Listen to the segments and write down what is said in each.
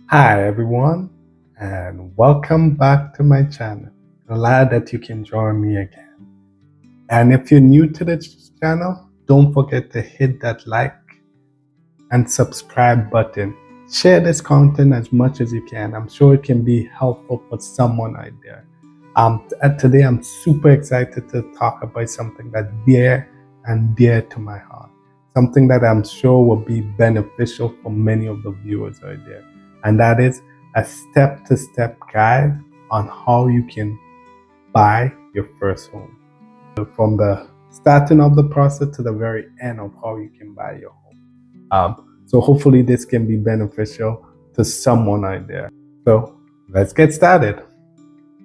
Hi everyone, and welcome back to my channel. Glad that you can join me again. And if you're new to this channel, don't forget to hit that like and subscribe button. Share this content as much as you can. I'm sure it can be helpful for someone out there. Today I'm super excited to talk about something that's dear and dear to my heart. Something that I'm sure will be beneficial for many of the viewers out there. And that is a step-to-step guide on how you can buy your first home. From the starting of the process to the very end of how you can buy your home. So hopefully this can be beneficial to someone out there. So let's get started.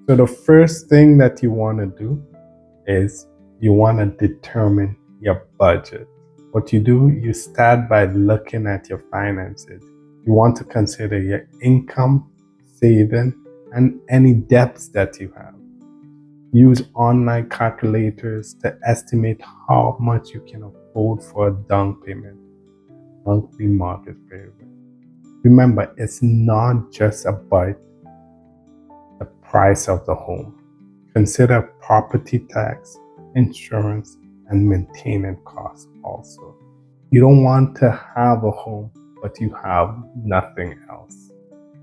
So the first thing that you want to do is you want to determine your budget. What you do, you start by looking at your finances. You want to consider your income, saving, and any debts that you have. Use online calculators to estimate how much you can afford for a down payment, monthly mortgage payment. Remember, it's not just about the price of the home. Consider property tax, insurance, and maintenance costs also. You don't want to have a home, but you have nothing else.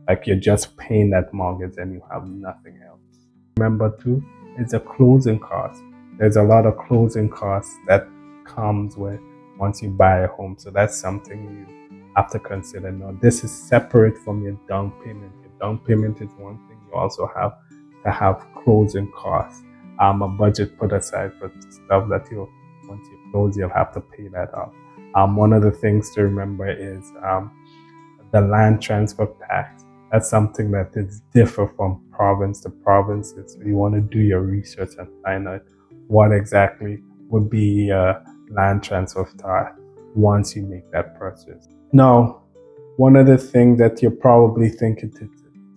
Like you're just paying that mortgage and you have nothing else. Remember too, it's a closing cost. There's a lot of closing costs that comes with once you buy a home. So that's something you have to consider. Now, this is separate from your down payment. Your down payment is one thing. You also have to have closing costs. A budget put aside for stuff that once you close, you'll have to pay that off. One of the things to remember is the land transfer tax. That's something that is different from province to province. So you want to do your research and find out what exactly would be land transfer tax once you make that purchase. Now, one of the things that you're probably thinking to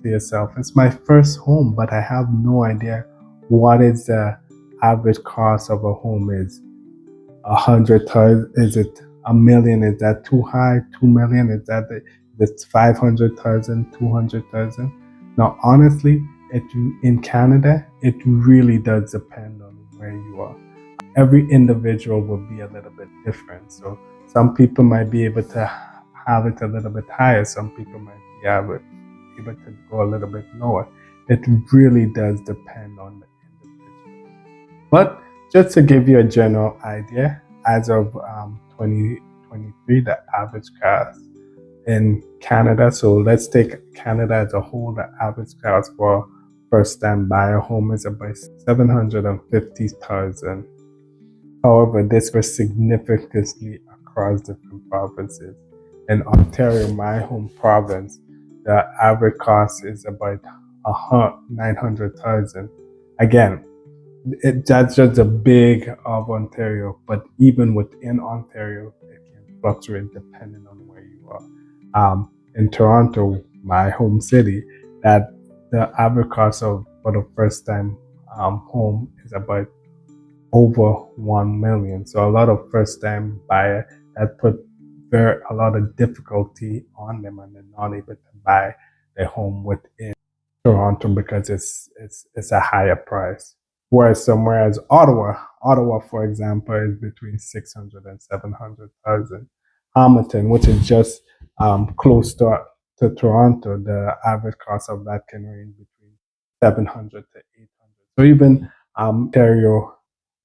yourself, it's my first home, but I have no idea what is the average cost of a home. Is 100,000? Is it a million? Is that too high? 2 million? Is that it's 500,000, 200,000? Now, honestly, in Canada, it really does depend on where you are. Every individual will be a little bit different. So some people might be able to have it a little bit higher. Some people might be able to go a little bit lower. It really does depend on the individual. But just to give you a general idea, as of 2023, the average cost in Canada, so let's take Canada as a whole, the average cost for first-time buyer home is about 750,000. However, this was significantly across different provinces. In Ontario, my home province, the average cost is about 900,000. Again, that's just a big of Ontario, but even within Ontario, it can fluctuate depending on where you are. In Toronto, my home city, that the average cost for the first time home is about over 1 million. So a lot of first time buyer that put a lot of difficulty on them, and they're not able to buy their home within Toronto because it's a higher price. Whereas somewhere as Ottawa, for example, is between 600 and 700,000. Hamilton, which is just close to Toronto, the average cost of that can range between 700 to 800. So even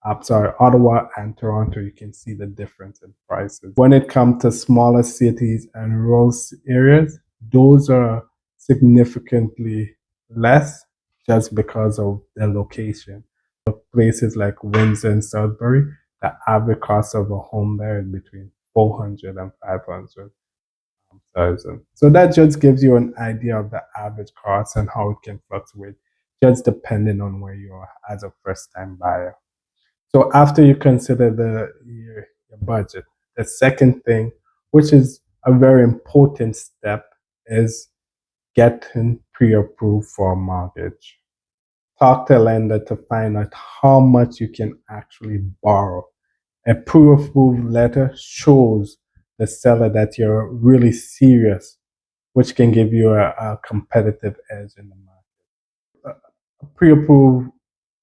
Ottawa and Toronto, you can see the difference in prices. When it comes to smaller cities and rural areas, those are significantly less just because of their location. Places like Windsor and Sudbury, the average cost of a home there is between 400 and 500,000. So that just gives you an idea of the average cost and how it can fluctuate, just depending on where you are as a first-time buyer. So after you consider your budget, the second thing, which is a very important step, is getting pre-approved for a mortgage. Talk to a lender to find out how much you can actually borrow. A pre-approved letter shows the seller that you're really serious which can give you a competitive edge in the market. A pre-approved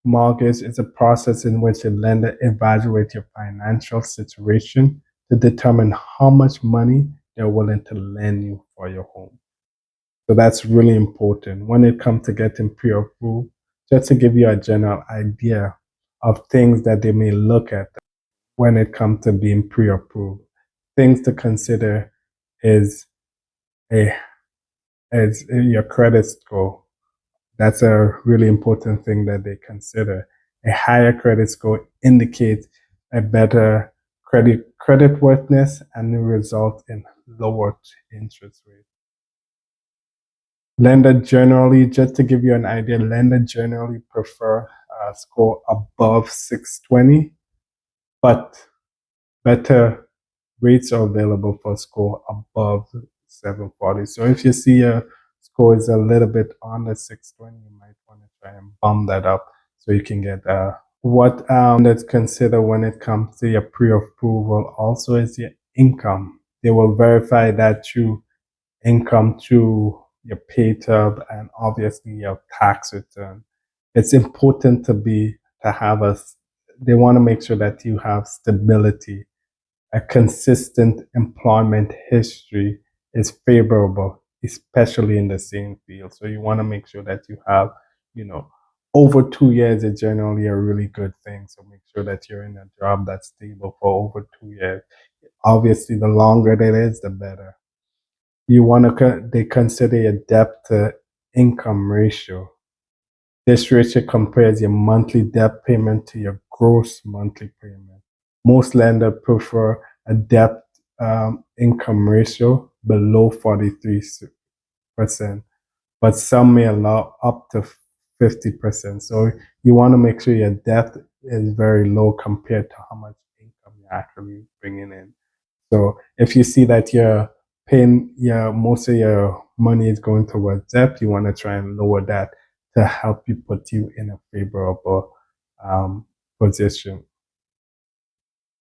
mortgage is a process in which a lender evaluates your financial situation to determine how much money they're willing to lend you for your home. So that's really important when it comes to getting pre-approved, just to give you a general idea of things that they may look at when it comes to being pre-approved. Things to consider is a is your credit score. That's a really important thing that they consider. A higher credit score indicates a better credit worthiness and result in lower interest rates. Lender generally, just to give you an idea, lender generally prefer a score above 620, but better rates are available for a score above 740. So if you see a score is a little bit under 620, you might want to try and bump that up so you can get what let's consider when it comes to your pre-approval also is your income. They will verify that you income through your pay stub and obviously your tax return. It's important to have they want to make sure that you have stability. A consistent employment history is favorable, especially in the same field. So you want to make sure that you have, over 2 years is generally a really good thing. So make sure that you're in a job that's stable for over 2 years. Obviously, the longer that is, the better. They consider your debt to income ratio. This ratio compares your monthly debt payment to your gross monthly payment. Most lenders prefer a debt income ratio below 43%, but some may allow up to 50%. So you want to make sure your debt is very low compared to how much income you're actually bringing in. So if you see that you're paying most of your money is going towards debt, you want to try and lower that to help you put you in a favorable position.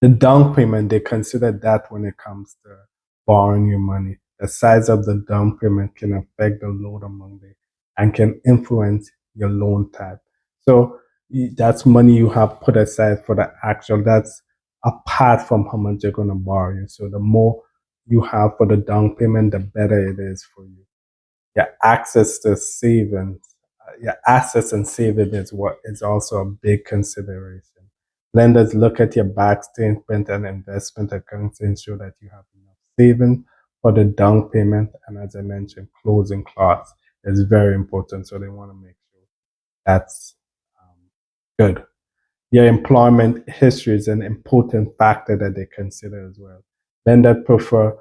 The down payment, they consider that when it comes to borrowing your money. The size of the down payment can affect the loan among them and can influence your loan type. So that's money you have put aside for the actual, that's apart from how much they're going to borrow you. So the more you have for the down payment, the better it is for you. Your access to savings, your assets and saving is what is also a big consideration. Lenders look at your bank statement and investment accounts to ensure that you have enough savings for the down payment. And as I mentioned, closing costs is very important. So they want to make sure that's good. Your employment history is an important factor that they consider as well. Lenders prefer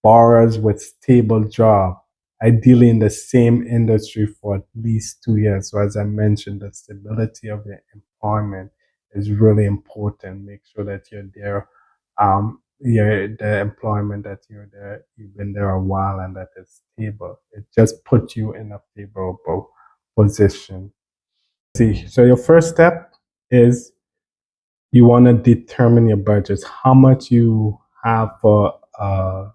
borrowers with stable job, ideally in the same industry for at least 2 years. So as I mentioned, the stability of your employment is really important. Make sure that you're there, the employment that you've been there a while and that is stable. It just puts you in a favorable position. See, so your first step is you want to determine your budget, how much you have for a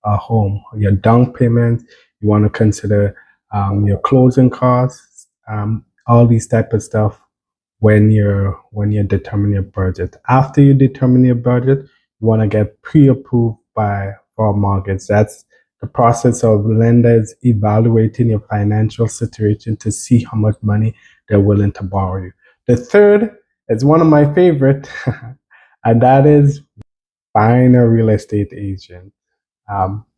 home, your down payment. You want to consider your closing costs, all these type of stuff when you're determining your budget. After you determine your budget, you want to get pre-approved for a mortgage. That's the process of lenders evaluating your financial situation to see how much money they're willing to borrow you. The third is one of my favorite, and that is find a real estate agent.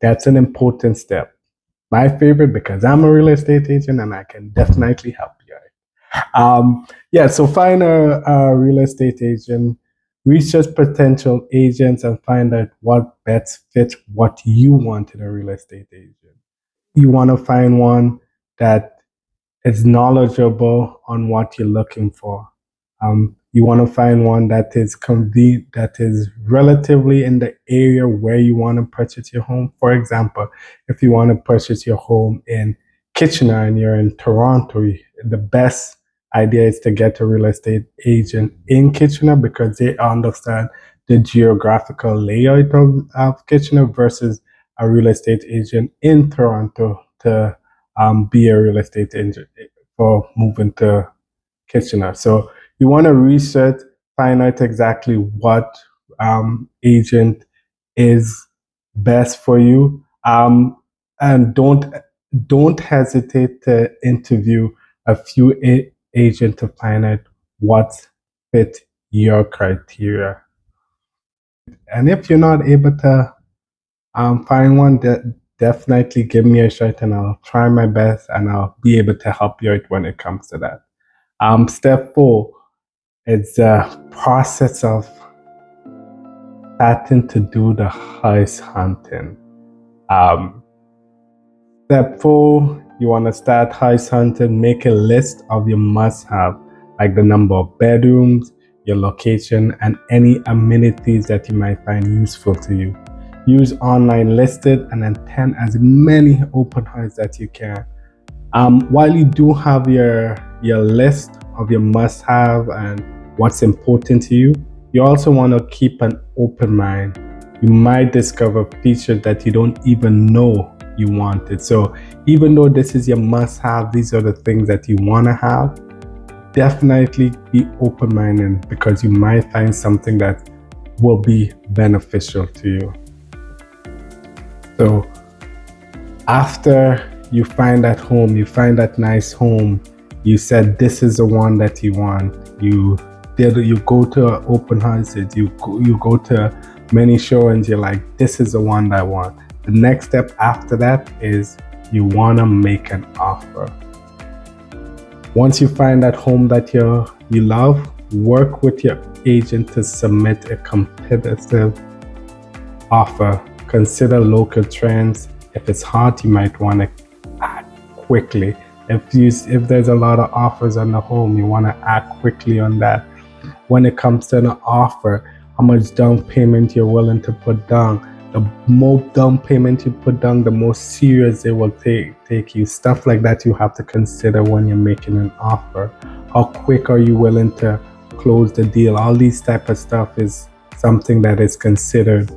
That's an important step. My favorite because I'm a real estate agent and I can definitely help you. Yeah, so find a real estate agent, research potential agents, and find out what best fits what you want in a real estate agent. You want to find one that is knowledgeable on what you're looking for. You want to find one that is that is relatively in the area where you want to purchase your home. For example, if you want to purchase your home in Kitchener and you're in Toronto, the best idea is to get a real estate agent in Kitchener because they understand the geographical layout of Kitchener versus a real estate agent in Toronto to be a real estate agent for moving to Kitchener. So you want to research, find out exactly what agent is best for you, and don't hesitate to interview a few agents to find out what fit your criteria. And if you're not able to find one, definitely give me a shout, and I'll try my best, and I'll be able to help you out when it comes to that. Step 4 is the process of starting to do the house hunting. Step 4, you want to start house hunting. Make a list of your must-have, like the number of bedrooms, your location, and any amenities that you might find useful to you. Use online listed and attend as many open houses that you can. While you do have your list of your must-have and what's important to you, you also want to keep an open mind. You might discover features that you don't even know you wanted. So even though this is your must-have, these are the things that you want to have, definitely be open-minded, because you might find something that will be beneficial to you. So after you find that home, you find that nice home, you said this is the one that you want, you go to open houses, you go to many showings, you're like, this is the one that I want. The next step after that is you want to make an offer. Once you find that home that you love, work with your agent to submit a competitive offer. Consider local trends. If it's hot, you might want to act quickly. If there's a lot of offers on the home, you want to act quickly on that. When it comes to an offer, how much down payment you're willing to put down. The more down payment you put down, the more serious they will take you. Stuff like that you have to consider when you're making an offer. How quick are you willing to close the deal? All these type of stuff is something that is considered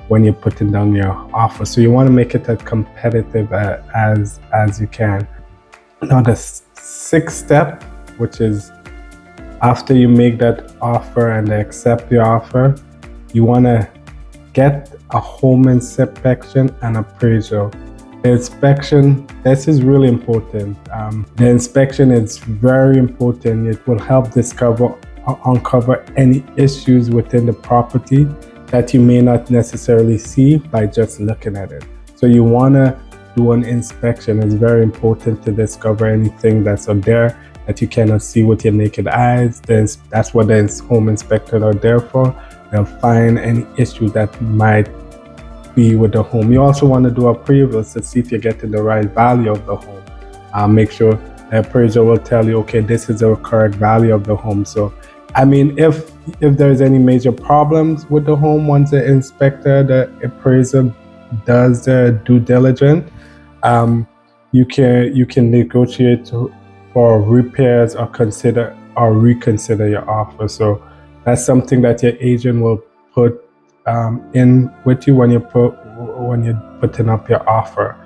when you're putting down your offer. So you want to make it as competitive as you can. Now the 6th step, which is after you make that offer and they accept your offer, you want to get a home inspection and appraisal. The inspection, this is really important. The inspection is very important. It will help uncover any issues within the property that you may not necessarily see by just looking at it. So you want to do an inspection. It's very important to discover anything that's out there that you cannot see with your naked eyes. That's what the home inspectors are there for. They'll find any issue that might be with the home. You also want to do appraisals to see if you're getting the right value of the home. Make sure the appraiser will tell you, okay, this is the correct value of the home. So, I mean, if there's any major problems with the home, once the inspector, the appraiser does their due diligence, you can negotiate for repairs or reconsider your offer. So that's something that your agent will put in with you when you're putting up your offer.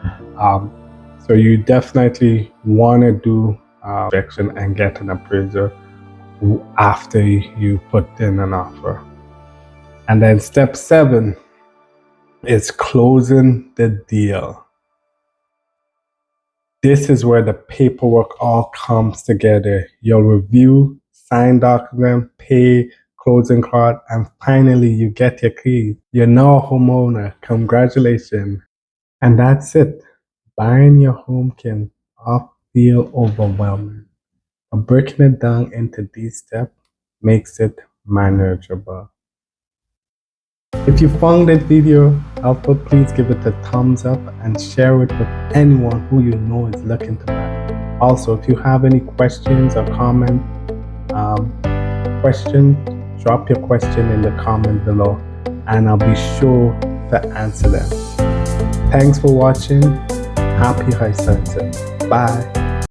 So you definitely want to do inspection and get an appraiser after you put in an offer. And then step 7 is closing the deal. This is where the paperwork all comes together. You'll review, sign document, pay, closing card, and finally you get your keys. You're now a homeowner. Congratulations. And that's it. Buying your home can often feel overwhelming, but breaking it down into these steps makes it manageable. If you found this video helpful, please give it a thumbs up and share it with anyone who you know is looking to buy. Also, if you have any questions or comment, drop your question in the comment below and I'll be sure to answer them. Thanks for watching. Happy house hunting. Bye.